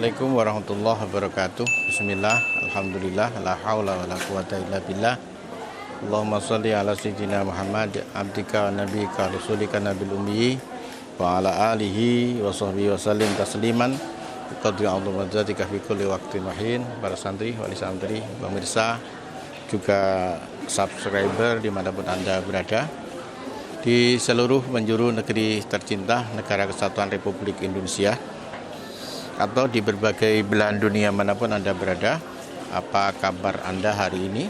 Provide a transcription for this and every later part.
Assalamualaikum warahmatullahi wabarakatuh. Bismillah, alhamdulillah, la haula wa la quwata illa billah. Allahumma sholli ala sayyidina Muhammad abdika wa nabiyika rasulika nabil ummi wa ala alihi wa sahbihi wa sallim tasliman qadri Allah madzatika fi kulli waqtin wahin. Para santri, wali santri, pemirsa, juga subscriber dimanapun Anda berada di seluruh penjuru negeri tercinta Negara Kesatuan Republik Indonesia atau di berbagai belahan dunia manapun Anda berada. Apa kabar Anda hari ini?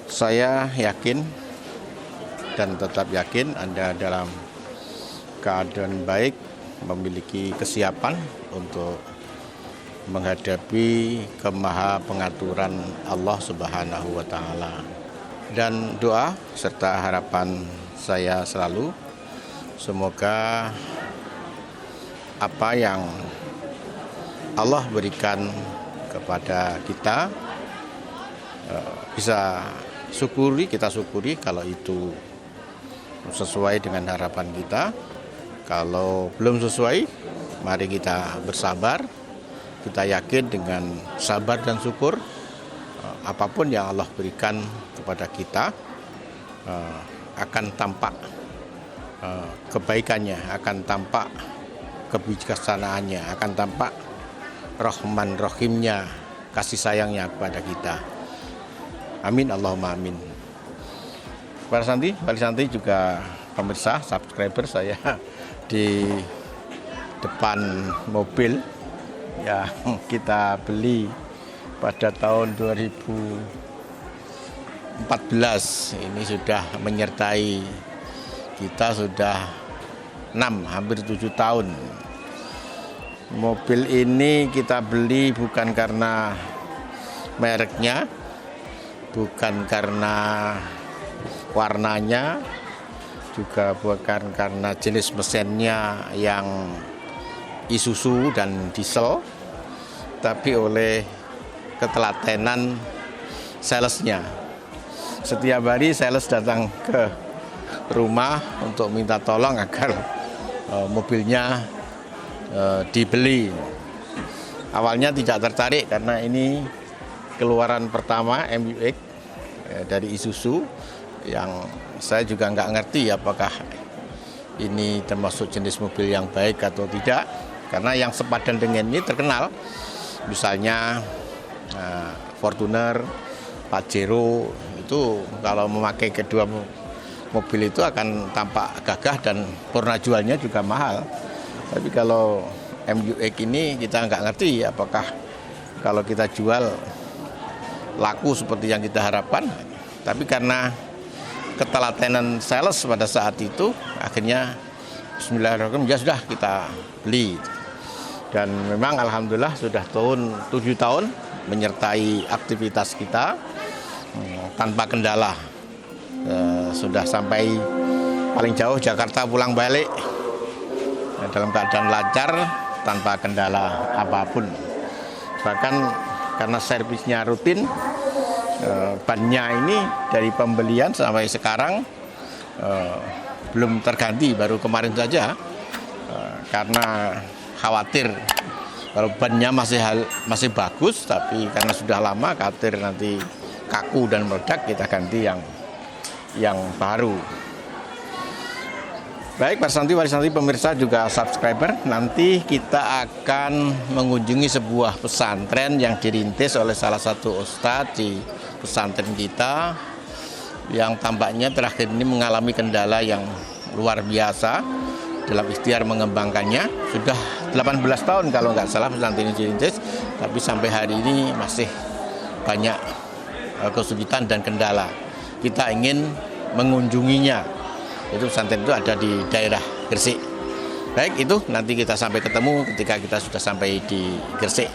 Saya yakin dan tetap yakin Anda dalam keadaan baik, memiliki kesiapan untuk menghadapi kemaha pengaturan Allah Subhanahu wa Ta'ala. Dan doa serta harapan saya selalu, semoga apa yang Allah berikan kepada kita bisa kita syukuri kalau itu sesuai dengan harapan kita. Kalau belum sesuai, mari kita bersabar. Kita yakin dengan sabar dan syukur, apapun yang Allah berikan kepada kita akan tampak kebaikannya, akan tampak kebijaksanaannya, akan tampak Rahman Rahimnya, kasih sayangnya kepada kita. Amin, Allahumma amin. Para santri, wali santri, juga pemirsa, subscriber saya di depan mobil yang kita beli pada tahun 2014. Ini sudah menyertai kita sudah 6, hampir 7 tahun. Mobil ini kita beli bukan karena mereknya, bukan karena warnanya, juga bukan karena jenis mesinnya yang Isuzu dan diesel, tapi oleh ketelatenan salesnya. Setiap hari sales datang ke rumah untuk minta tolong agar mobilnya dibeli. Awalnya tidak tertarik karena ini keluaran pertama MUX dari Isuzu, yang saya juga nggak ngerti apakah ini termasuk jenis mobil yang baik atau tidak, karena yang sepadan dengan ini terkenal, misalnya Fortuner, Pajero, itu kalau memakai kedua mobil itu akan tampak gagah dan purna jualnya juga mahal. Tapi kalau MUX ini kita nggak ngerti apakah kalau kita jual laku seperti yang kita harapkan. Tapi karena ketelatenan sales pada saat itu, akhirnya bismillahirrahmanirrahim, ya sudah kita beli. Dan memang alhamdulillah sudah 7 tahun menyertai aktivitas kita tanpa kendala. Sudah sampai paling jauh Jakarta pulang balik dalam keadaan lancar tanpa kendala apapun. Bahkan karena servisnya rutin, bannya ini dari pembelian sampai sekarang belum terganti, baru kemarin saja, karena khawatir kalau bannya masih bagus, tapi karena sudah lama khawatir nanti kaku dan meledak, kita ganti yang baru. Baik, para santri, wali santri, pemirsa, juga subscriber, nanti kita akan mengunjungi sebuah pesantren yang dirintis oleh salah satu ustadz di pesantren kita, yang tampaknya terakhir ini mengalami kendala yang luar biasa dalam ikhtiar mengembangkannya. Sudah 18 tahun kalau nggak salah pesantren ini dirintis, tapi sampai hari ini masih banyak kesulitan dan kendala. Kita ingin mengunjunginya. Itu pesantren itu ada di daerah Gresik. Baik, itu nanti kita sampai ketemu ketika kita sudah sampai di Gresik.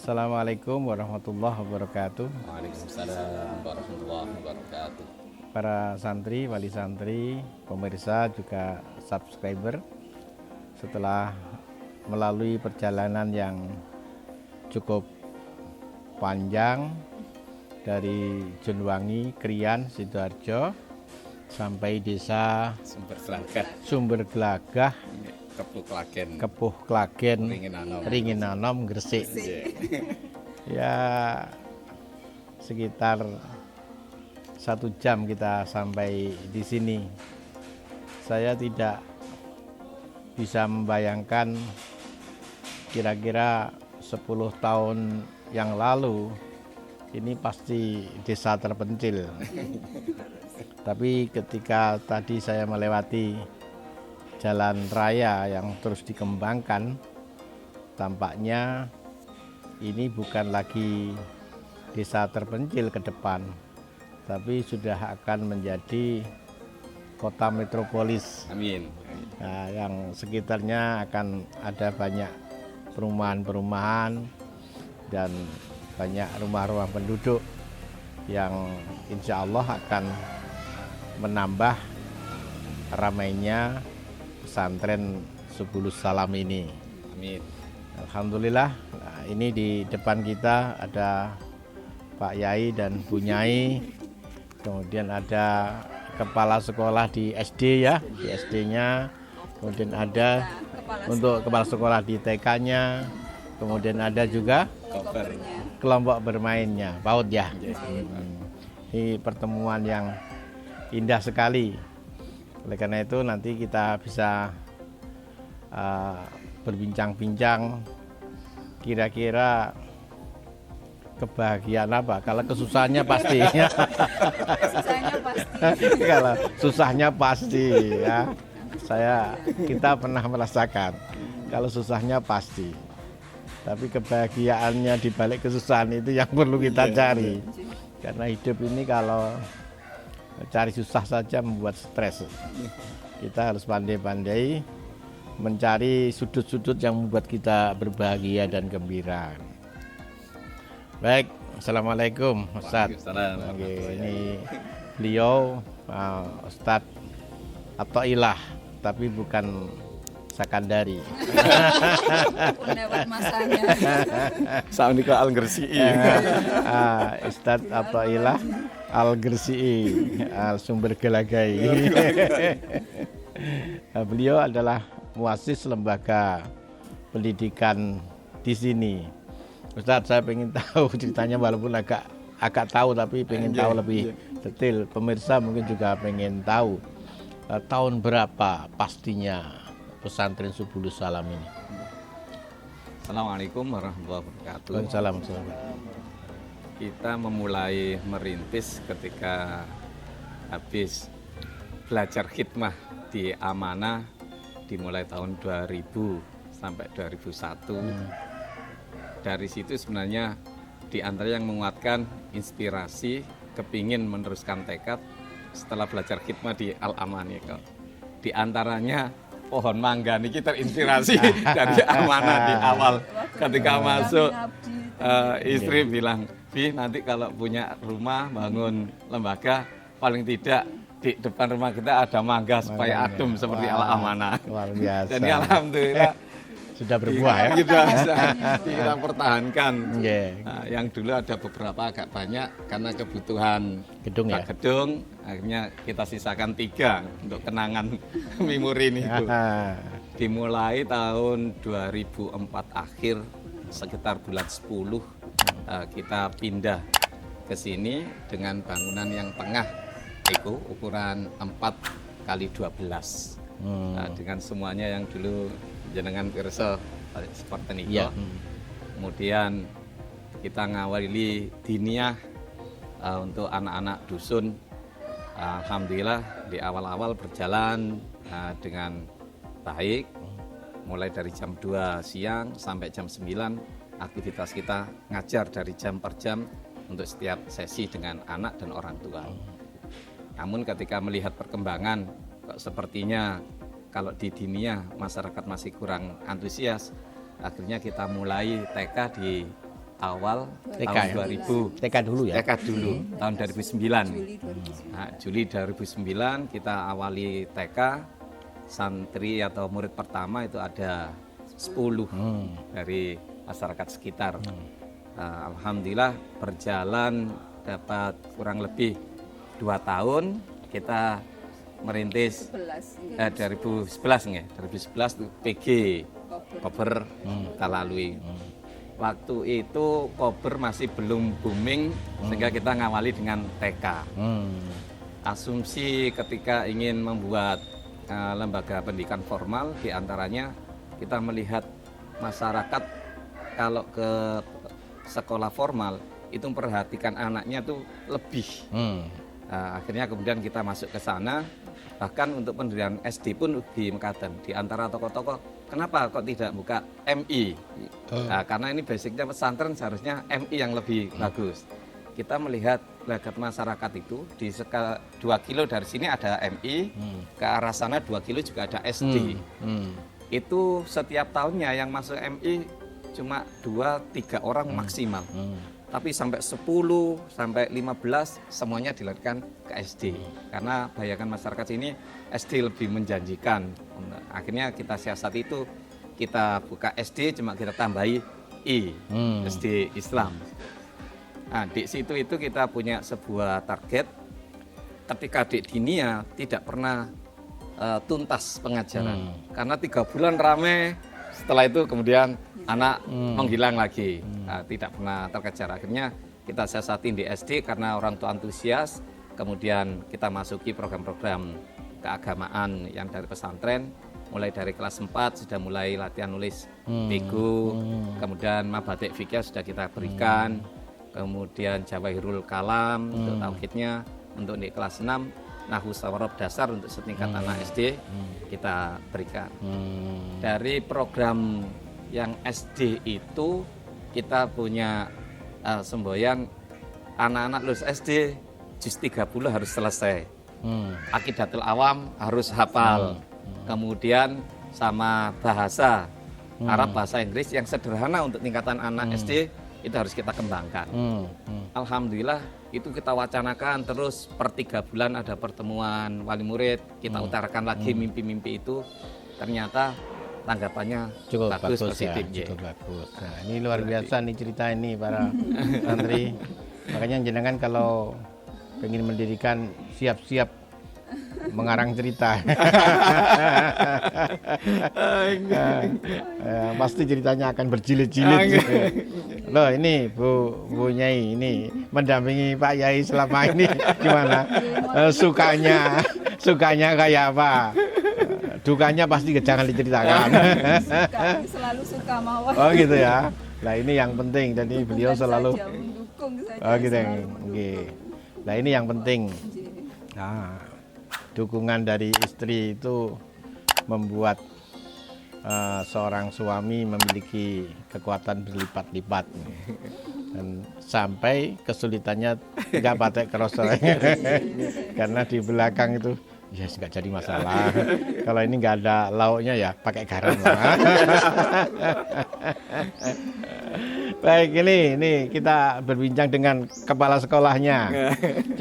Assalamualaikum warahmatullahi wabarakatuh. Waalaikumsalam warahmatullahi wabarakatuh. Para santri, wali santri, pemirsa juga subscriber, setelah melalui perjalanan yang cukup panjang dari Junwangi, Krian, Sidoarjo sampai desa Sumber Gelagah, Kepuh Klagen, Ringinanom, Gresik. Ya sekitar 1 jam kita sampai di sini. Saya tidak bisa membayangkan kira-kira 10 tahun yang lalu ini pasti desa terpencil. Tapi ketika tadi saya melewati jalan raya yang terus dikembangkan, tampaknya ini bukan lagi desa terpencil ke depan, tapi sudah akan menjadi kota metropolis. Amin. Nah, yang sekitarnya akan ada banyak perumahan-perumahan dan banyak rumah-rumah penduduk yang insya Allah akan menambah ramainya pesantren Subulus Salam ini. Amin. Alhamdulillah, ini di depan kita ada Pak Yai dan Bu Nyai, kemudian ada kepala sekolah di SD ya, di SD-nya, kemudian ada untuk kepala sekolah di TK-nya, kemudian ada juga kelompok bermainnya, PAUD ya. Ini pertemuan yang indah sekali. Oleh karena itu nanti kita bisa berbincang-bincang kira-kira kebahagiaan apa. Kalau kesusahannya pasti. Susahnya pasti. Kalau susahnya pasti ya. Kita pernah merasakan. Kalau susahnya pasti. Tapi kebahagiaannya di balik kesusahan itu yang perlu kita cari. Karena hidup ini kalau cari susah saja membuat stres. Kita harus pandai-pandai mencari sudut-sudut yang membuat kita berbahagia dan gembira. Baik, Assalamualaikum Ustadz. Ini beliau Ustadz Athoillah, tapi bukan Sakandari. Lewat masanya. Saundika Al-Gresiki. Ustadz Athoillah Al-Gresiki, Sumber Gelagai. Beliau adalah muassis lembaga pendidikan di sini. Ustadz, saya pengen tahu ceritanya, walaupun agak tahu, tapi pengen tahu lebih detail. Pemirsa mungkin juga pengen tahu tahun berapa pastinya pesantren Subulus Salam ini. Assalamualaikum warahmatullahi wabarakatuh. Waalaikumsalam. Kita memulai merintis ketika habis belajar khidmah di Amanah, dimulai tahun 2000 sampai 2001. Dari situ sebenarnya di antara yang menguatkan inspirasi, kepingin meneruskan tekad setelah belajar khidmah di Al-Amanah. Di antaranya pohon mangga ini terinspirasi dari Amanah di awal. Ketika masuk, istri bilang, "Bi, nanti kalau punya rumah, bangun lembaga, paling tidak di depan rumah kita ada mangga supaya adem seperti Al-Amanah." Luar biasa. Dan alhamdulillah sudah berbuah ya. Sudah bisa kita pertahankan. Nah, yang dulu ada beberapa agak banyak karena kebutuhan gedung ya. Akhirnya kita sisakan 3 untuk kenangan memori ini. Di Dimulai tahun 2004 akhir, sekitar bulan 10, kita pindah ke sini dengan bangunan yang tengah itu ukuran 4 kali 12. Dengan semuanya yang dulu jenengan pirsa seperti ini. Kemudian kita ngawali diniyah untuk anak-anak dusun. Alhamdulillah di awal-awal berjalan dengan baik. Mulai dari jam 2 siang sampai jam 9 aktivitas kita ngajar dari jam per jam untuk setiap sesi dengan anak dan orang tua. Namun ketika melihat perkembangan kok sepertinya kalau di diniyah masyarakat masih kurang antusias, akhirnya kita mulai TK di awal tahun 2000. TK dulu ya? TK dulu, tahun 2009. Juli 2009 kita awali TK, santri atau murid pertama itu ada 10 dari masyarakat sekitar. Alhamdulillah berjalan dapat kurang lebih 2 tahun kita merintis 2011 itu PG Kober kita lalui. Waktu itu Kober masih belum booming sehingga kita ngawali dengan TK. Asumsi ketika ingin membuat lembaga pendidikan formal diantaranya kita melihat masyarakat kalau ke sekolah formal itu memperhatikan anaknya tuh lebih. Akhirnya kemudian kita masuk ke sana. Bahkan untuk pendirian SD pun di Mekaten. Di antara tokoh-tokoh, kenapa kok tidak buka MI? Karena ini basicnya pesantren seharusnya MI yang lebih bagus. Kita melihat lagat masyarakat itu di 2 kilo dari sini ada MI, ke arah sana 2 kilo juga ada SD. Itu setiap tahunnya yang masuk MI cuma 2-3 orang maksimal. Tapi sampai 10, sampai 15 semuanya dilarikan ke SD. Karena bayangan masyarakat ini SD lebih menjanjikan. Akhirnya kita siasat itu, kita buka SD cuma kita tambahi I, SD Islam. Nah, di situ itu kita punya sebuah target. Ketika di diniyah tidak pernah tuntas pengajaran. Karena 3 bulan rame, setelah itu kemudian anak menghilang lagi, tidak pernah terkejar. Akhirnya kita siasatin di SD karena orang tua antusias, kemudian kita masuki program-program keagamaan yang dari pesantren, mulai dari kelas 4 sudah mulai latihan nulis bego, kemudian mabatik fikih sudah kita berikan, kemudian Jawahirul Kalam untuk tauhidnya, untuk di kelas 6 Nahwu Sawarob dasar untuk setingkat anak SD kita berikan. Dari program yang SD itu kita punya semboyan anak-anak lulus SD juz 30 harus selesai. Aqidatul Awam harus hafal. Kemudian sama bahasa Arab, bahasa Inggris yang sederhana untuk tingkatan anak SD itu harus kita kembangkan. Alhamdulillah itu kita wacanakan terus per 3 bulan ada pertemuan wali murid, kita utarakan lagi mimpi-mimpi itu. Ternyata tanggapannya cukup bagus, positif ya, cukup bagus. Nah, ini luar biasa nih cerita ini para santri. Makanya jenengan kalau pengen mendirikan siap-siap mengarang cerita. Pasti ceritanya akan berjilid-jilid. Loh ini Bu Nyai ini mendampingi Pak Yai selama ini gimana? Sukanya kayak apa? Dukanya pasti jangan diceritakan. Selalu suka mawar. Oh gitu ya. Nah ini yang penting. Jadi beliau selalu mendukung saja. Oh gitu. Nah ini yang penting. Nah, dukungan dari istri itu membuat seorang suami memiliki kekuatan berlipat-lipat. Dan sampai kesulitannya nggak pakai kerosot. Karena di belakang itu ya nggak jadi masalah. Kalau ini nggak ada lauknya ya pakai garam. Baik, ini kita berbincang dengan kepala sekolahnya.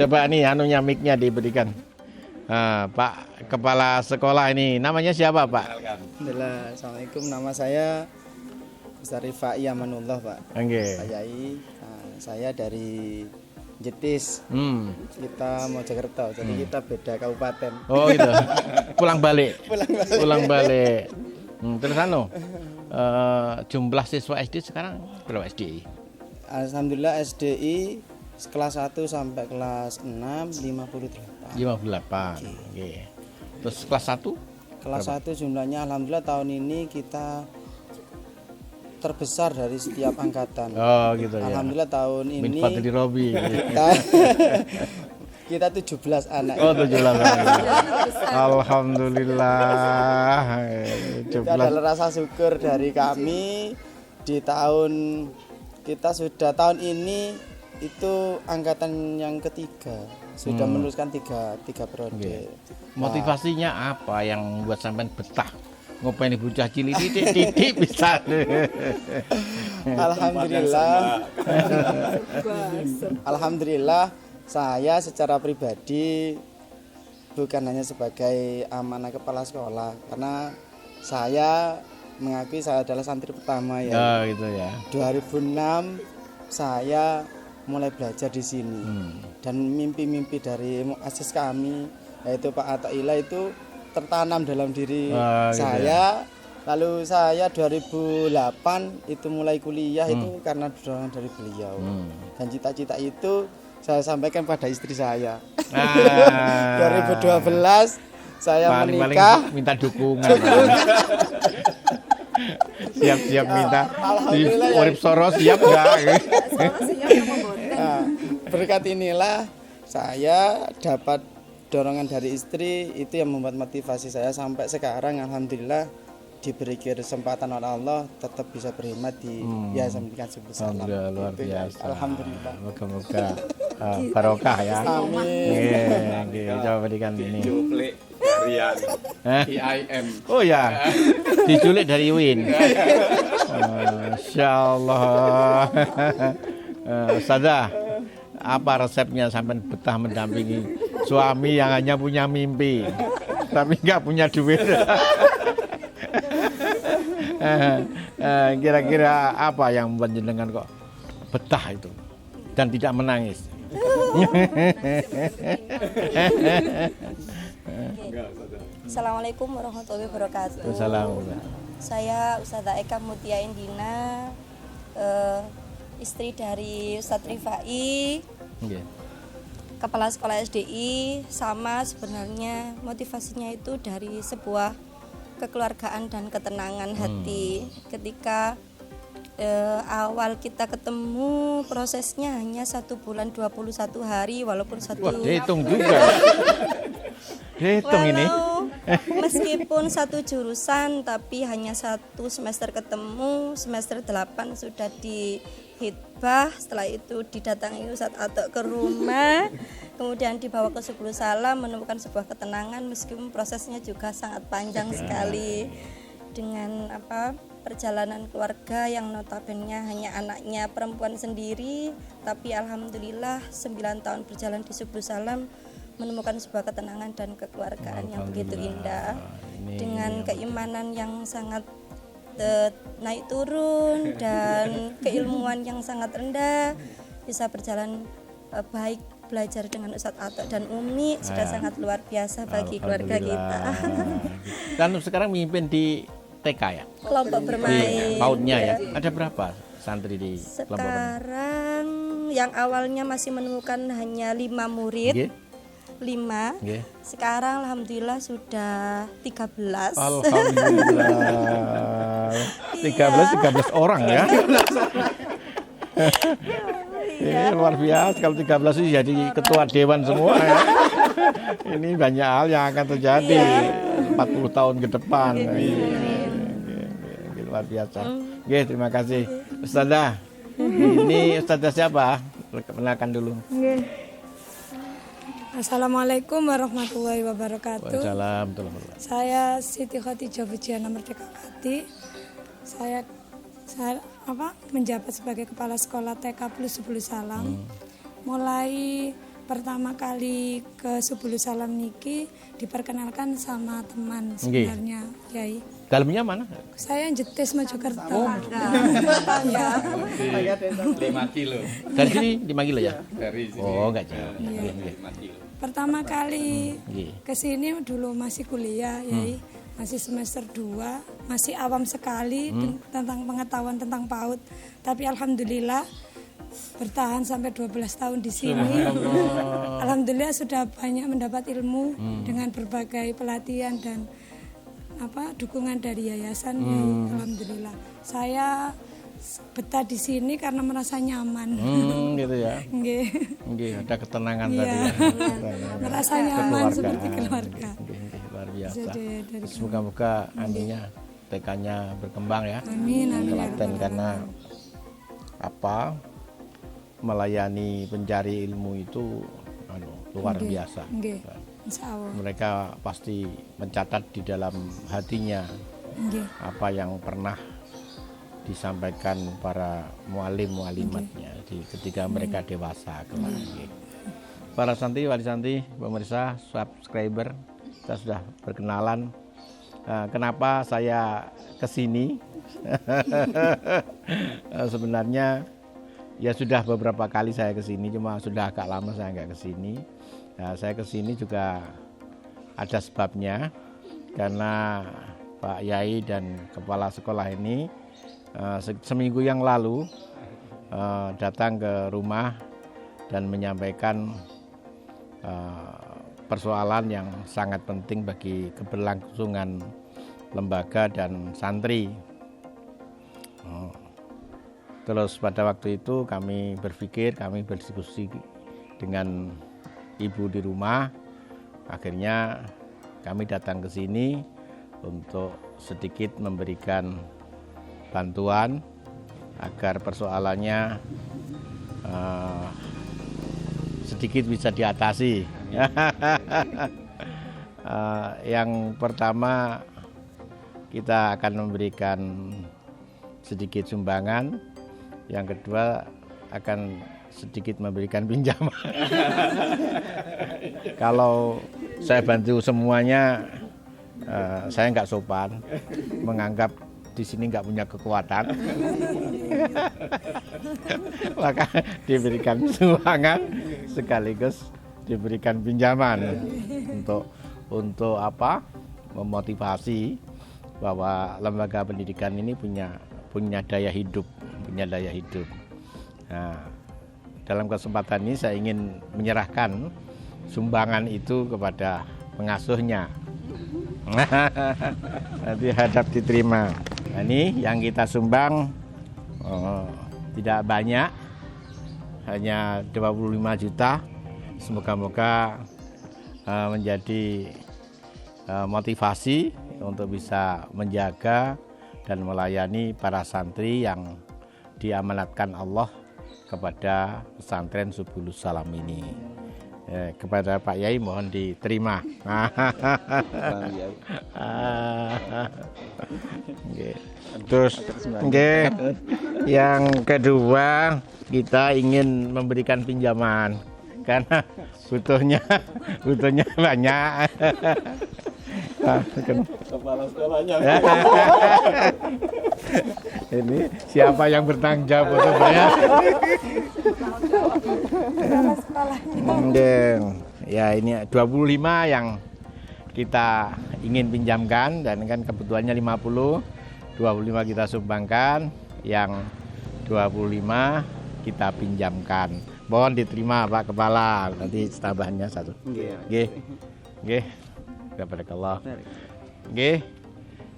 Coba nih anunya mic-nya diberikan. Pak Kepala Sekolah ini namanya siapa Pak? Alhamdulillah, Assalamualaikum. Nama saya Ustaz Rifai Amanullah Pak. Pak Yai. Saya dari Jetis, kita Mojokerto, jadi kita beda kabupaten. Oh gitu. Pulang balik. Terus jumlah siswa SD sekarang berapa SDI? Alhamdulillah SDI kelas 1 sampai kelas 6 58. 58. Oke. Terus kelas 1? Kelas 1 jumlahnya alhamdulillah tahun ini kita terbesar dari setiap angkatan. Oh gitu ya. Alhamdulillah tahun ini Min Fadli Robi. kita 17 anak. Oh 17 anak. Alhamdulillah. Itu adalah rasa syukur dari kami di tahun kita sudah tahun ini itu angkatan yang ketiga sudah meneruskan tiga periode. Motivasinya apa yang buat sampean betah ngopain bocah cilik titik bisa? Alhamdulillah saya secara pribadi bukan hanya sebagai amanah kepala sekolah karena saya mengakui saya adalah santri pertama ya. Oh, gitu ya. 2006 saya mulai belajar di sini dan mimpi-mimpi dari muassis kami yaitu Pak Ata'illah itu tertanam dalam diri saya. Ya. Lalu saya 2008 itu mulai kuliah itu karena dorongan dari beliau. Dan cita-cita itu saya sampaikan pada istri saya. 2012 saya menikah. Minta dukungan. Siap-siap minta. Urip Soro siap enggak? Nah, berkat inilah saya dapat dorongan dari istri itu yang membuat motivasi saya sampai sekarang alhamdulillah diberi kesempatan oleh Allah tetap bisa berhemat di Yayasan Pendidikan Subul Salam. Luar biasa. Alhamdulillah. Moga-moga barokah ya. Amin. Coba berikan ini. Diculik dari IIM. Oh ya, diculik dari Win. Insyaallah. Ustazah, apa resepnya sampai betah mendampingi suami yang hanya punya mimpi tapi nggak punya duit? Kira-kira apa yang membuat jenengan kok betah itu dan tidak menangis? Assalamualaikum warahmatullahi wabarakatuh. Assalamualaikum. Saya Ustazah Eka Mutia Indina, istri dari Ustadz Rifai, Kepala Sekolah SDI. Sama sebenarnya motivasinya itu dari sebuah kekeluargaan dan ketenangan hati. Ketika awal kita ketemu prosesnya hanya 1 bulan 21 hari walaupun dihitung juga. Dihitung ini. Meskipun satu jurusan tapi hanya 1 semester ketemu, semester 8 sudah di hitbah, setelah itu didatangi Ustadz Atok ke rumah, kemudian dibawa ke Subul Salam menemukan sebuah ketenangan meskipun prosesnya juga sangat panjang sekali dengan perjalanan keluarga yang notabene hanya anaknya perempuan sendiri, tapi alhamdulillah 9 tahun berjalan di Subul Salam menemukan sebuah ketenangan dan kekeluargaan yang begitu indah dengan keimanan yang sangat naik turun dan keilmuan yang sangat rendah, bisa berjalan baik, belajar dengan Ustadz Atok dan Umi sudah sangat luar biasa bagi keluarga kita. Dan sekarang memimpin di TK ya? Kelompok bermain. PAUD-nya ya. Ada berapa santri di kelompok bermain? Sekarang yang awalnya masih menemukan hanya 5 murid. 5. Sekarang alhamdulillah sudah 13. Alhamdulillah. 13 orang ya. Luar biasa kalau 13 itu jadi ketua dewan semua ya. Ini banyak hal yang akan terjadi 40 tahun ke depan. Luar biasa. Terima kasih. Ustazah. Ini Ustazah siapa? Perkenalkan dulu. Assalamualaikum warahmatullahi wabarakatuh. Waalaikumsalam. Saya Siti Khotijah Bujiana Merdeka Pati. Saya menjabat sebagai kepala sekolah TK Plus Subul Salam. Mulai pertama kali ke Subul Salam niki diperkenalkan sama teman sebenarnya, Yai. Dalamnya mana? Saya Jetis Mojokerto. Ya. 5 kilo. Dari sini 5 kilo ya? Dari sini. Oh, enggak jauh. 5 kilo. Pertama kali ke sini dulu masih kuliah, Yai. Masih semester 2, masih awam sekali tentang pengetahuan tentang PAUD. Tapi alhamdulillah bertahan sampai 12 tahun di sini. Alhamdulillah sudah banyak mendapat ilmu dengan berbagai pelatihan dan dukungan dari yayasan. Alhamdulillah. Saya betah di sini karena merasa nyaman. Gitu ya. Nggih, ada ketenangan tadi ya. Merasa nyaman seperti keluarga. Luar biasa. Jadi, Semoga-moga nantinya TK-nya berkembang ya. Amin. Telaten karena melayani pencari ilmu itu luar biasa. Insya Allah. Mereka pasti mencatat di dalam hatinya apa yang pernah disampaikan para mualim-mualimatnya ketika mereka dewasa kelak. Para santri, wali santri, pemirsa, subscriber, kita sudah berkenalan. Kenapa saya kesini? Sebenarnya ya sudah beberapa kali saya kesini, cuma sudah agak lama saya nggak kesini. Nah, saya kesini juga ada sebabnya, karena Pak Yai dan kepala sekolah ini seminggu yang lalu datang ke rumah dan menyampaikan persoalan yang sangat penting bagi keberlangsungan lembaga dan santri. Terus pada waktu itu kami berpikir, kami berdiskusi dengan ibu di rumah. Akhirnya kami datang ke sini untuk sedikit memberikan bantuan agar persoalannya sedikit bisa diatasi. Yang pertama, kita akan memberikan sedikit sumbangan. Yang kedua, akan sedikit memberikan pinjaman. Kalau saya bantu semuanya, saya nggak sopan, menganggap di sini nggak punya kekuatan. Maka diberikan sumbangan sekaligus diberikan pinjaman untuk memotivasi bahwa lembaga pendidikan ini punya daya hidup. Nah, dalam kesempatan ini saya ingin menyerahkan sumbangan itu kepada pengasuhnya. Nanti hadap diterima. Nah, ini yang kita sumbang tidak banyak, hanya 25 juta. Semoga-moga menjadi motivasi untuk bisa menjaga dan melayani para santri yang diamanatkan Allah kepada pesantren Subulus Salam ini. Kepada Pak Yai mohon diterima. Terus yang kedua, kita ingin memberikan pinjaman karena butuhnya banyak. Kepala sekolahnya. Ini siapa yang bertanggung jawab untuk bayar? Ya, ini 25 yang kita ingin pinjamkan, dan kan kebutuhannya 50. 25 kita sumbangkan, yang 25 kita pinjamkan. Mohon diterima Pak Kepala, nanti tambahannya 1. Nggih. Barakallah. Nggih.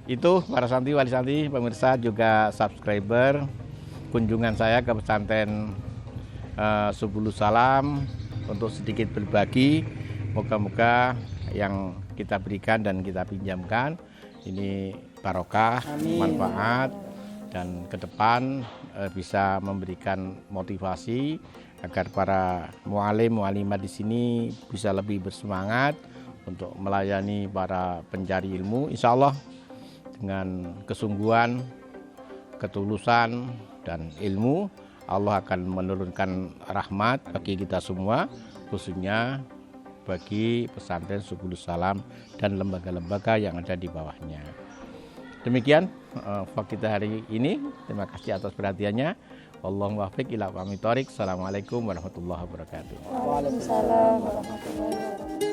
Itu para santri, wali santri, pemirsa juga subscriber kunjungan saya ke pesantren Subulus Salam untuk sedikit berbagi. Moga-moga yang kita berikan dan kita pinjamkan ini barokah, manfaat, dan ke depan bisa memberikan motivasi agar para mualim mualimat di sini bisa lebih bersemangat untuk melayani para pencari ilmu. Insya Allah dengan kesungguhan, ketulusan, dan ilmu, Allah akan menurunkan rahmat bagi kita semua, khususnya bagi pesantren Subulus Salam dan lembaga-lembaga yang ada di bawahnya. Demikian vlog kita hari ini. Terima kasih atas perhatiannya. Wallahul muwaffiq ila aqwamit thoriq. Assalamualaikum warahmatullahi wabarakatuh. Waalaikumsalam warahmatullahi wabarakatuh.